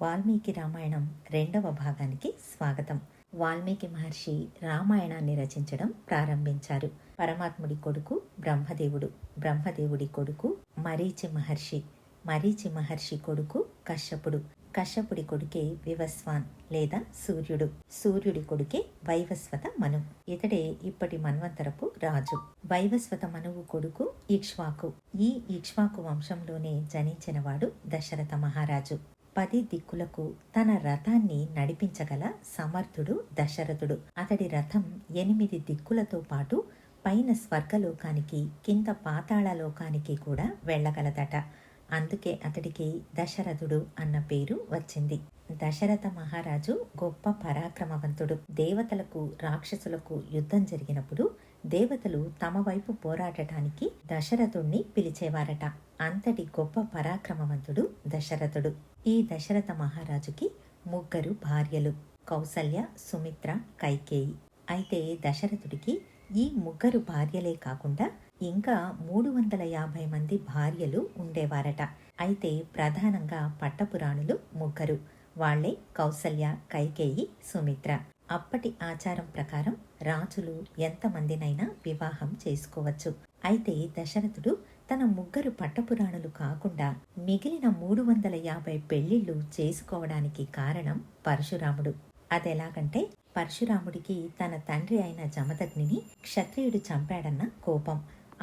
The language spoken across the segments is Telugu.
వాల్మీకి రామాయణం 2వ భాగానికి స్వాగతం. వాల్మీకి మహర్షి రామాయణాన్ని రచించడం ప్రారంభించారు. పరమాత్ముడి కొడుకు బ్రహ్మదేవుడు, బ్రహ్మదేవుడి కొడుకు మరీచి మహర్షి, మరీచి మహర్షి కొడుకు కశ్యపుడు, కశ్యపుడి కొడుకే వివస్వాన్ లేదా సూర్యుడు, సూర్యుడి కొడుకే వైవస్వత మను. ఇతడే ఇప్పటి మన్వంతరపు రాజు. వైవస్వత మనువు కొడుకు ఇక్ష్వాకు. ఈ ఇక్ష్వాకు వంశంలోనే జనించినవాడు దశరథ మహారాజు. 10 దిక్కులకు తన రథాన్ని నడిపించగల సమర్థుడు దశరథుడు. అతడి రథం 8 దిక్కులతో పాటు పైన స్వర్గలోకానికి, కింద పాతాళలోకానికి కూడా వెళ్ళగలదట. అందుకే అతడికి దశరథుడు అన్న పేరు వచ్చింది. దశరథ మహారాజు గొప్ప పరాక్రమవంతుడు. దేవతలకు రాక్షసులకు యుద్ధం జరిగినప్పుడు దేవతలు తమ వైపు పోరాడటానికి దశరథుణ్ణి పిలిచేవారట. అంతటి గొప్ప పరాక్రమవంతుడు దశరథుడు. ఈ దశరథ మహారాజుకి 3 భార్యలు, కౌసల్య, సుమిత్ర, కైకేయి. అయితే దశరథుడికి ఈ 3 భార్యలే కాకుండా ఇంకా 350 మంది భార్యలు ఉండేవారట. అయితే ప్రధానంగా పట్టపురాణులు 3. వాళ్లే కౌసల్య, కైకేయి, సుమిత్ర. అప్పటి ఆచారం ప్రకారం రాజులు ఎంతమందినైనా వివాహం చేసుకోవచ్చు. అయితే దశరథుడు తన 3 పట్టపురాణులు కాకుండా మిగిలిన 350 పెళ్లిళ్లు చేసుకోవడానికి కారణం పరశురాముడు. అదెలాగంటే, పరశురాముడికి తన తండ్రి అయిన జమదగ్నిని క్షత్రియుడు చంపాడన్న కోపం.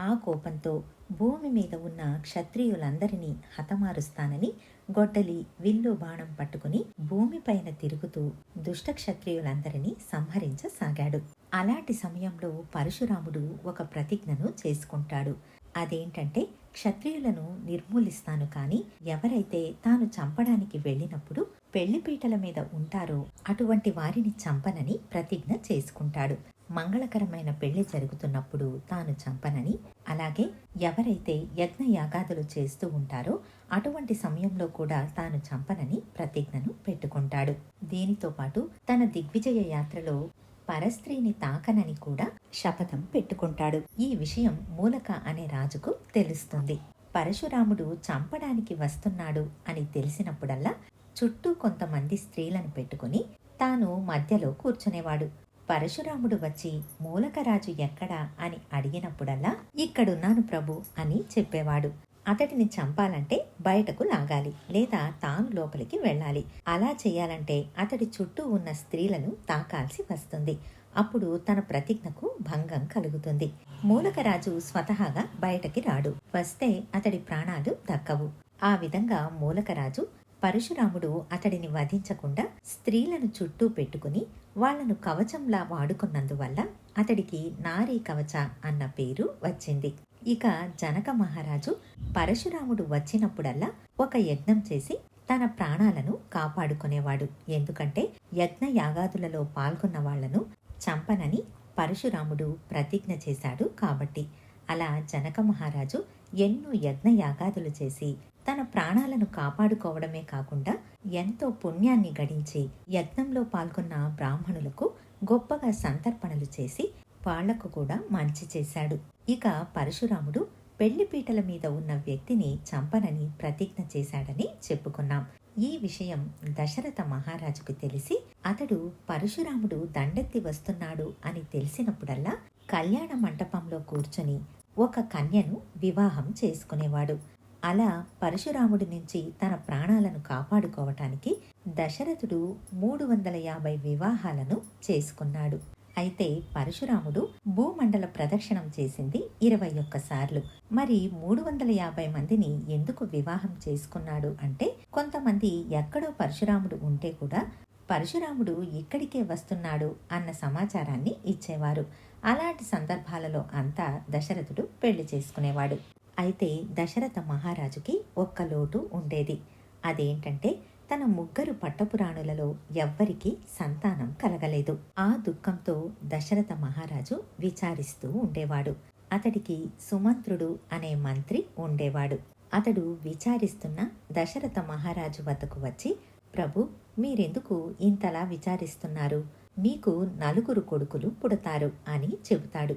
ఆ కోపంతో భూమి మీద ఉన్న క్షత్రియులందరినీ హతమారుస్తానని గొడ్డలి, విల్లు, బాణం పట్టుకుని భూమిపైన తిరుగుతూ దుష్ట క్షత్రియులందరినీ సంహరించసాగాడు. అలాంటి సమయంలో పరశురాముడు ఒక ప్రతిజ్ఞను చేసుకుంటాడు. అదేంటంటే, క్షత్రియులను నిర్మూలిస్తాను, కానీ ఎవరైతే తాను చంపడానికి వెళ్ళినప్పుడు పెళ్లిపీటల మీద ఉంటారో అటువంటి వారిని చంపనని ప్రతిజ్ఞ చేసుకుంటాడు. మంగళకరమైన పెళ్లి జరుగుతున్నప్పుడు తాను చంపనని, అలాగే ఎవరైతే యజ్ఞ యాగాదులు చేస్తూ ఉంటారో అటువంటి సమయంలో కూడా తాను చంపనని ప్రతిజ్ఞను పెట్టుకుంటాడు. దీనితో పాటు తన దిగ్విజయ యాత్రలో పరస్త్రీని తాకనని కూడా శపథం పెట్టుకుంటాడు. ఈ విషయం మూలక అనే రాజుకు తెలుస్తుంది. పరశురాముడు చంపడానికి వస్తున్నాడు అని తెలిసినప్పుడల్లా చుట్టూ కొంతమంది స్త్రీలను పెట్టుకుని తాను మధ్యలో కూర్చునేవాడు. పరశురాముడు వచ్చి మూలకరాజు ఎక్కడా అని అడిగినప్పుడల్లా ఇక్కడున్నాను ప్రభు అని చెప్పేవాడు. అతడిని చంపాలంటే బయటకు లాగాలి, లేదా తాను లోపలికి వెళ్ళాలి. అలా చేయాలంటే అతడి చుట్టూ ఉన్న స్త్రీలను తాకాల్సి వస్తుంది. అప్పుడు తన ప్రతిజ్ఞకు భంగం కలుగుతుంది. మూలకరాజు స్వతహాగా బయటకి రాడు. వస్తే అతడి ప్రాణాలు దక్కవు. ఆ విధంగా మూలకరాజు పరశురాముడు అతడిని వధించకుండా స్త్రీలను చుట్టూ పెట్టుకుని వాళ్లను కవచంలా వాడుకున్నందువల్ల అతడికి నారీ కవచ అన్న పేరు వచ్చింది. ఇక జనక మహారాజు పరశురాముడు వచ్చినప్పుడల్లా ఒక యజ్ఞం చేసి తన ప్రాణాలను కాపాడుకునేవాడు. ఎందుకంటే యజ్ఞ యాగాదులలో పాల్గొన్న వాళ్లను చంపనని పరశురాముడు ప్రతిజ్ఞ చేశాడు కాబట్టి. అలా జనక మహారాజు ఎన్నో యజ్ఞ యాగాదులు చేసి తన ప్రాణాలను కాపాడుకోవడమే కాకుండా ఎంతో పుణ్యాన్ని గడించి యజ్ఞంలో పాల్గొన్న బ్రాహ్మణులకు గొప్పగా సంతర్పణలు చేసి వాళ్లకు కూడా మంచి చేశాడు. ఇక పరశురాముడు పెళ్లిపీటల మీద ఉన్న వ్యక్తిని చంపనని ప్రతిజ్ఞ చేశాడని చెప్పుకున్నాం. ఈ విషయం దశరథ మహారాజుకు తెలిసి అతడు పరశురాముడు దండెత్తి వస్తున్నాడు అని తెలిసినప్పుడల్లా కళ్యాణ మంటపంలో కూర్చొని ఒక కన్యను వివాహం చేసుకునేవాడు. అలా పరశురాముడి నుంచి తన ప్రాణాలను కాపాడుకోవటానికి దశరథుడు 350 వివాహాలను చేసుకున్నాడు. అయితే పరశురాముడు భూమండల ప్రదక్షిణం చేసింది 21 సార్లు. మరి 350 మందిని ఎందుకు వివాహం చేసుకున్నాడు అంటే, కొంతమంది ఎక్కడో పరశురాముడు ఉంటే కూడా పరశురాముడు ఇక్కడికే వస్తున్నాడు అన్న సమాచారాన్ని ఇచ్చేవారు. అలాంటి సందర్భాలలో అంతా దశరథుడు పెళ్లి చేసుకునేవాడు. అయితే దశరథ మహారాజుకి ఒక్క లోటు ఉండేది. అదేంటంటే, తన 3 పట్టపురాణులలో ఎవ్వరికీ సంతానం కలగలేదు. ఆ దుఃఖంతో దశరథ మహారాజు విచారిస్తూ ఉండేవాడు. అతడికి సుమంత్రుడు అనే మంత్రి ఉండేవాడు. అతడు విచారిస్తున్న దశరథ మహారాజు వద్దకు వచ్చి, ప్రభు, మీరెందుకు ఇంతలా విచారిస్తున్నారు? మీకు 4 కొడుకులు పుడతారు అని చెబుతాడు.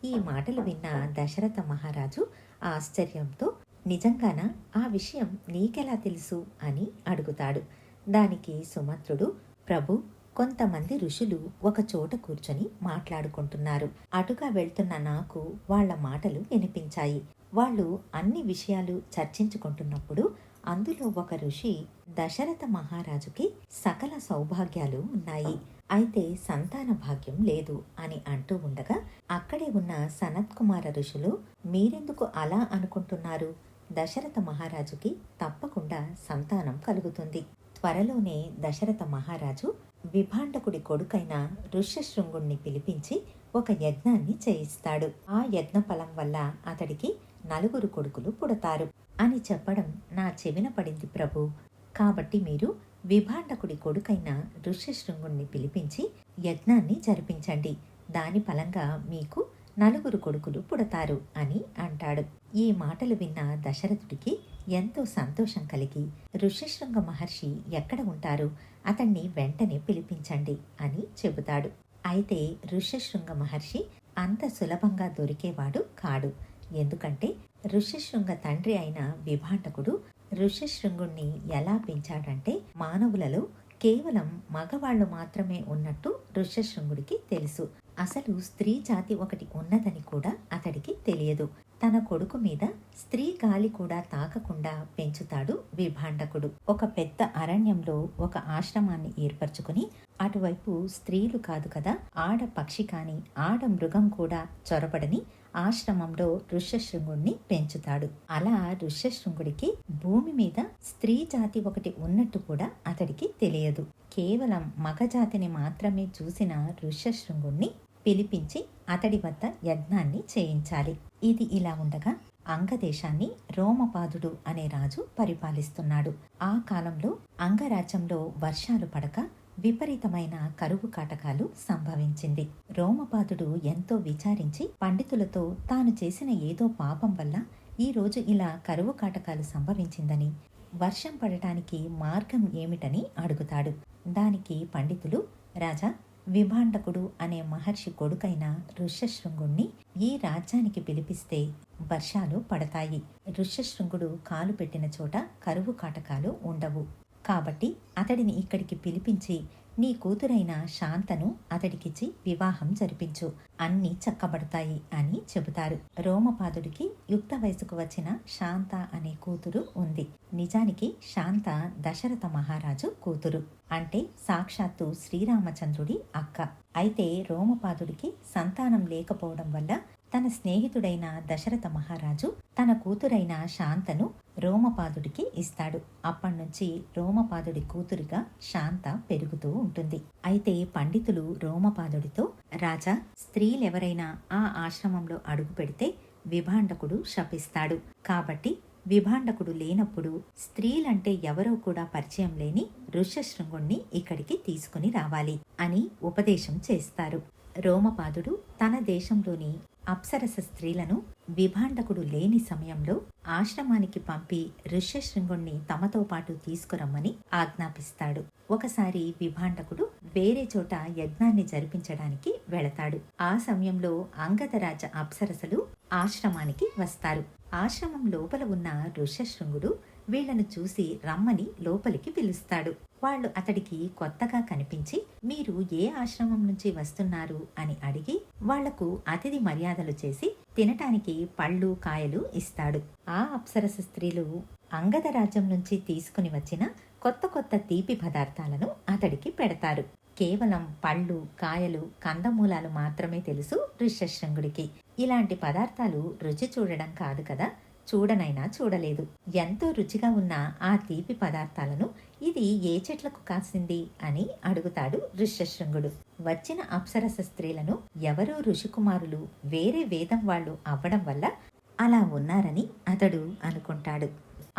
ఈ మాటలు విన్న దశరథ మహారాజు ఆశ్చర్యంతో, నిజంగానా? ఆ విషయం నీకెలా తెలుసు అని అడుగుతాడు. దానికి సుమంత్రుడు, ప్రభు, కొంతమంది ఋషులు ఒక చోట కూర్చొని మాట్లాడుకుంటున్నారు. అటుగా వెళ్తున్న నాకు వాళ్ళ మాటలు వినిపించాయి. వాళ్ళు అన్ని విషయాలు చర్చించుకుంటున్నప్పుడు అందులో ఒక ఋషి, దశరథ మహారాజుకి సకల సౌభాగ్యాలు ఉన్నాయి, అయితే సంతాన భాగ్యం లేదు అని అంటూ ఉండగా అక్కడే ఉన్న సనత్కుమార ఋషులు, మీరెందుకు అలా అనుకుంటున్నారు? దశరథ మహారాజుకి తప్పకుండా సంతానం కలుగుతుంది. త్వరలోనే దశరథ మహారాజు విభాండకుడి కొడుకైన ఋష్యశృంగుణ్ణి పిలిపించి ఒక యజ్ఞాన్ని చేయిస్తాడు. ఆ యజ్ఞ ఫలం వల్ల అతడికి 4 కొడుకులు పుడతారు అని చెప్పడం నా చెవిన పడింది ప్రభు. కాబట్టి మీరు విభాండకుడి కొడుకైన ఋష్యశృంగుణ్ణి పిలిపించి యజ్ఞాన్ని జరిపించండి. దాని ఫలంగా మీకు 4 కొడుకులు పుడతారు అని అంటాడు. ఈ మాటలు విన్న దశరథుడికి ఎంతో సంతోషం కలిగి, ఋష్యశృంగ మహర్షి ఎక్కడ ఉంటారు, అతన్ని వెంటనే పిలిపించండి అని చెబుతాడు. అయితే ఋష్యశృంగ మహర్షి అంత సులభంగా దొరికేవాడు కాడు. ఎందుకంటే ఋష్యశృంగ తండ్రి అయిన విభాండకుడు ఋష్యశృంగుణ్ణి ఎలా పెంచాడంటే, మానవులలో కేవలం మగవాళ్లు మాత్రమే ఉన్నట్టు ఋష్యశృంగుడికి తెలుసు. అసలు స్త్రీ జాతి ఒకటి ఉన్నదని కూడా అతడికి తెలియదు. తన కొడుకు మీద స్త్రీ గాలి కూడా తాకకుండా పెంచుతాడు విభాండకుడు. ఒక పెద్ద అరణ్యంలో ఒక ఆశ్రమాన్ని ఏర్పరచుకుని, అటువైపు స్త్రీలు కాదు కదా, ఆడ పక్షి కాని ఆడ మృగం కూడా చొరబడని ఆశ్రమంలో ఋష్యశృంగుణ్ణి పెంచుతాడు. అలా ఋష్యశృంగుడికి భూమి మీద స్త్రీ జాతి ఒకటి ఉన్నట్టు కూడా అతడికి తెలియదు. కేవలం మగజాతిని మాత్రమే చూసిన ఋష్యశృంగుణ్ణి పిలిపించి అతడి వద్ద యజ్ఞాన్ని చేయించాలి. ఇది ఇలా ఉండగా అంగదేశాన్ని రోమపాదుడు అనే రాజు పరిపాలిస్తున్నాడు. ఆ కాలంలో అంగరాజ్యంలో వర్షాలు పడక విపరీతమైన కరువు కాటకాలు సంభవించింది. రోమపాదుడు ఎంతో విచారించి పండితులతో తాను చేసిన ఏదో పాపం వల్ల ఈ రోజు ఇలా కరువు కాటకాలు సంభవించిందని, వర్షం పడటానికి మార్గం ఏమిటని అడుగుతాడు. దానికి పండితులు, రాజా, విభాండకుడు అనే మహర్షి కొడుకైన ఋష్యశృంగుణ్ణి ఈ రాజ్యానికి పిలిపిస్తే వర్షాలు పడతాయి. ఋష్యశృంగుడు కాలు పెట్టిన చోట కరువు కాటకాలు ఉండవు. కాబట్టి అతడిని ఇక్కడికి పిలిపించి నీ కూతురైన శాంతను అతడికిచ్చి వివాహం జరిపించు, అన్నీ చక్కబడతాయి అని చెబుతారు. రోమపాదుడికి యుక్త వయసుకు వచ్చిన శాంత అనే కూతురు ఉంది. నిజానికి శాంత దశరథ మహారాజు కూతురు, అంటే సాక్షాత్తు శ్రీరామచంద్రుడి అక్క. అయితే రోమపాదుడికి సంతానం లేకపోవడం వల్ల తన స్నేహితుడైన దశరథ మహారాజు తన కూతురైన శాంతను రోమపాదుడికి ఇస్తాడు. అప్పటినుంచి రోమపాదుడి కూతురిగా శాంత పెరుగుతూ ఉంటుంది. అయితే పండితులు రోమపాదుడితో, రాజా, స్త్రీలెవరైనా ఆ ఆశ్రమంలో అడుగు పెడితే విభాండకుడు శపిస్తాడు. కాబట్టి విభాండకుడు లేనప్పుడు స్త్రీలంటే ఎవరో కూడా పరిచయం లేని ఋష్యశృంగుణ్ణి ఇక్కడికి తీసుకుని రావాలి అని ఉపదేశం చేస్తారు. రోమపాదుడు తన దేశంలోని అప్సరస స్త్రీలను విభాండకుడు లేని సమయంలో ఆశ్రమానికి పంపి ఋష్యశృంగుణ్ణి తమతో పాటు తీసుకురమ్మని ఆజ్ఞాపిస్తాడు. ఒకసారి విభాండకుడు వేరే చోట యజ్ఞాన్ని జరిపించడానికి వెళతాడు. ఆ సమయంలో అంగదరాజ అప్సరసలు ఆశ్రమానికి వస్తారు. ఆశ్రమం లోపల ఉన్న ఋష్యశృంగుడు వీళ్లను చూసి రమ్మని లోపలికి పిలుస్తాడు. వాళ్ళు అతడికి కొత్తగా కనిపించి, మీరు ఏ ఆశ్రమం నుంచి వస్తున్నారు అని అడిగి వాళ్లకు అతిథి మర్యాదలు చేసి తినటానికి పళ్ళు, కాయలు ఇస్తాడు. ఆ అప్సరస స్త్రీలు అంగద రాజ్యం నుంచి తీసుకుని వచ్చిన కొత్త కొత్త తీపి పదార్థాలను అతడికి పెడతారు. కేవలం పళ్ళు, కాయలు, కందమూలాలు మాత్రమే తెలుసు ఋష్యశృంగుడికి. ఇలాంటి పదార్థాలు రుచి చూడడం కాదు కదా, చూడనైనా చూడలేదు. ఎంతో రుచిగా ఉన్న ఆ తీపి పదార్థాలను ఇది ఏ చెట్లకు కాసింది అని అడుగుతాడు ఋష్యశృంగుడు. వచ్చిన అప్సరస స్త్రీలను ఎవరో ఋషికుమారులు వేరే వేదం వాళ్ళు అవ్వడం వల్ల అలా ఉన్నారని అతడు అనుకుంటాడు.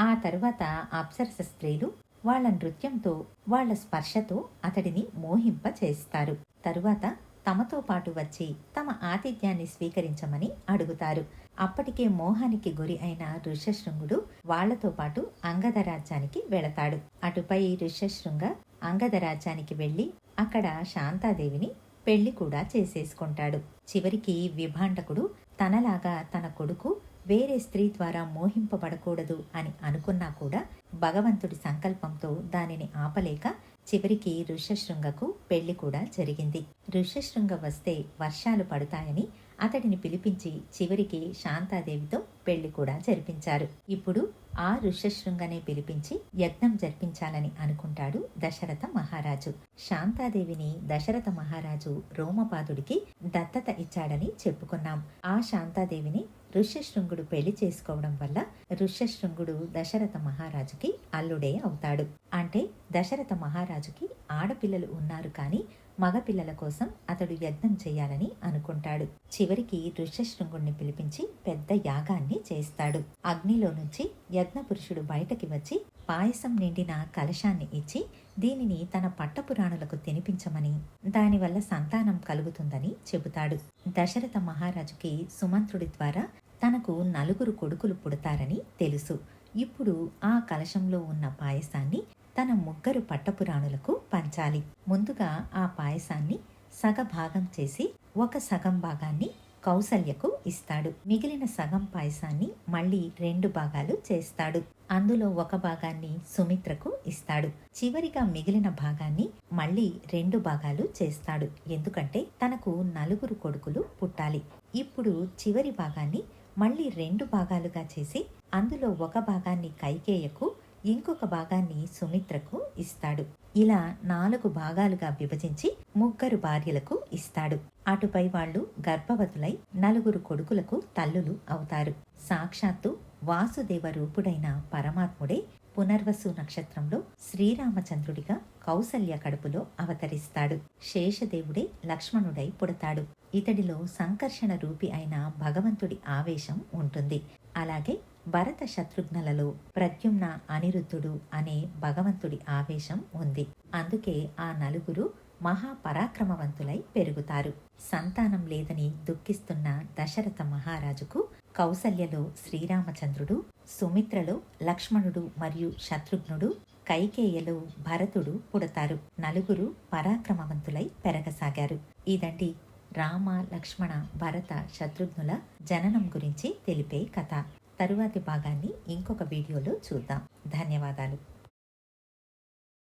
ఆ తరువాత అప్సరస స్త్రీలు వాళ్ళ నృత్యంతో, వాళ్ళ స్పర్శతో అతడిని మోహింప చేస్తారు. తరువాత తమతో పాటు వచ్చి తమ ఆతిథ్యాన్ని స్వీకరించమని అడుగుతారు. అప్పటికే మోహానికి గురి అయిన ఋష్యశృంగుడు వాళ్లతో పాటు అంగద రాజ్యానికి వెళతాడు. అటుపై ఋష్యశృంగ అంగద రాజ్యానికి వెళ్లి అక్కడ శాంతాదేవిని పెళ్లి కూడా చేసేసుకుంటాడు. చివరికి విభాండకుడు తనలాగా తన కొడుకు వేరే స్త్రీ ద్వారా మోహింపబడకూడదు అని అనుకున్నా కూడా భగవంతుడి సంకల్పంతో దానిని ఆపలేక చివరికి ఋష్యశృంగకు పెళ్లి కూడా జరిగింది. ఋష్యశృంగ వస్తే వర్షాలు పడతాయని అతడిని పిలిపించి చివరికి శాంతాదేవితో పెళ్లి కూడా జరిపించారు. ఇప్పుడు ఆ ఋష్యశృంగనే పిలిపించి యజ్ఞం జరిపించాలని అనుకుంటాడు దశరథ మహారాజు. శాంతాదేవిని దశరథ మహారాజు రోమపాదుడికి దత్తత ఇచ్చాడని చెప్పుకున్నాం. ఆ శాంతాదేవిని ఋష్యశృంగుడు పెళ్లి చేసుకోవడం వల్ల ఋష్యశృంగుడు దశరథ మహారాజుకి అల్లుడే అవుతాడు. అంటే దశరథ మహారాజుకి ఆడపిల్లలు ఉన్నారు కానీ మగపిల్లల కోసం అతడు యజ్ఞం చేయాలని అనుకుంటాడు. చివరికి ఋష్యశృంగుణ్ణి పిలిపించి పెద్ద యాగాన్ని చేస్తాడు. అగ్నిలో నుంచి యజ్ఞపురుషుడు బయటకి వచ్చి పాయసం నిండిన కలశాన్ని ఇచ్చి దీనిని తన పట్టపురాణులకు తినిపించమని, దానివల్ల సంతానం కలుగుతుందని చెబుతాడు. దశరథ మహారాజుకి సుమంత్రుడి ద్వారా తనకు 4 కొడుకులు పుడతారని తెలుసు. ఇప్పుడు ఆ కలశంలో ఉన్న పాయసాన్ని తన 3 పట్టపురాణులకు పంచాలి. ముందుగా ఆ పాయసాన్ని సగభాగం చేసి ఒక సగం భాగాన్ని కౌసల్యకు ఇస్తాడు. మిగిలిన సగం పాయసాన్ని మళ్ళీ 2 భాగాలు చేస్తాడు. అందులో ఒక భాగాన్ని సుమిత్రకు ఇస్తాడు. చివరిగా మిగిలిన భాగాన్ని మళ్ళీ 2 భాగాలు చేస్తాడు. ఎందుకంటే తనకు 4 కొడుకులు పుట్టాలి. ఇప్పుడు చివరి భాగాన్ని మళ్ళీ 2 భాగాలుగా చేసి అందులో ఒక భాగాన్ని కైకేయకు, ఇంకొక భాగాన్ని సుమిత్రకు ఇస్తాడు. ఇలా 4 భాగాలుగా విభజించి 3 భార్యలకు ఇస్తాడు. అటుపై వాళ్ళు గర్భవతులై 4 కొడుకులకు తల్లులు అవుతారు. సాక్షాత్తు వాసుదేవ రూపుడైన పరమాత్ముడే పునర్వసు నక్షత్రంలో శ్రీరామచంద్రుడిగా కౌసల్య కడుపులో అవతరిస్తాడు. శేషదేవుడే లక్ష్మణుడై పుడతాడు. ఇతడిలో సంకర్షణ రూపి అయిన భగవంతుడి ఆవేశం ఉంటుంది. అలాగే భరత శత్రుఘ్నులలో ప్రద్యుమ్న, అనిరుద్ధుడు అనే భగవంతుడి ఆవేశం ఉంది. అందుకే ఆ 4 మహాపరాక్రమవంతులై పెరుగుతారు. సంతానం లేదని దుఃఖిస్తున్న దశరథ మహారాజుకు కౌసల్యలో శ్రీరామచంద్రుడు, సుమిత్రలో లక్ష్మణుడు మరియు శత్రుఘ్నుడు, కైకేయలో భరతుడు పుడతారు. 4 పరాక్రమవంతులై పెరగసాగారు. ఇదండి రామ, లక్ష్మణ, భరత, శత్రుఘ్నుల జననం గురించి తెలిపే కథ. తరువాతి భాగాన్ని ఇంకొక వీడియోలో చూద్దాం. ధన్యవాదాలు.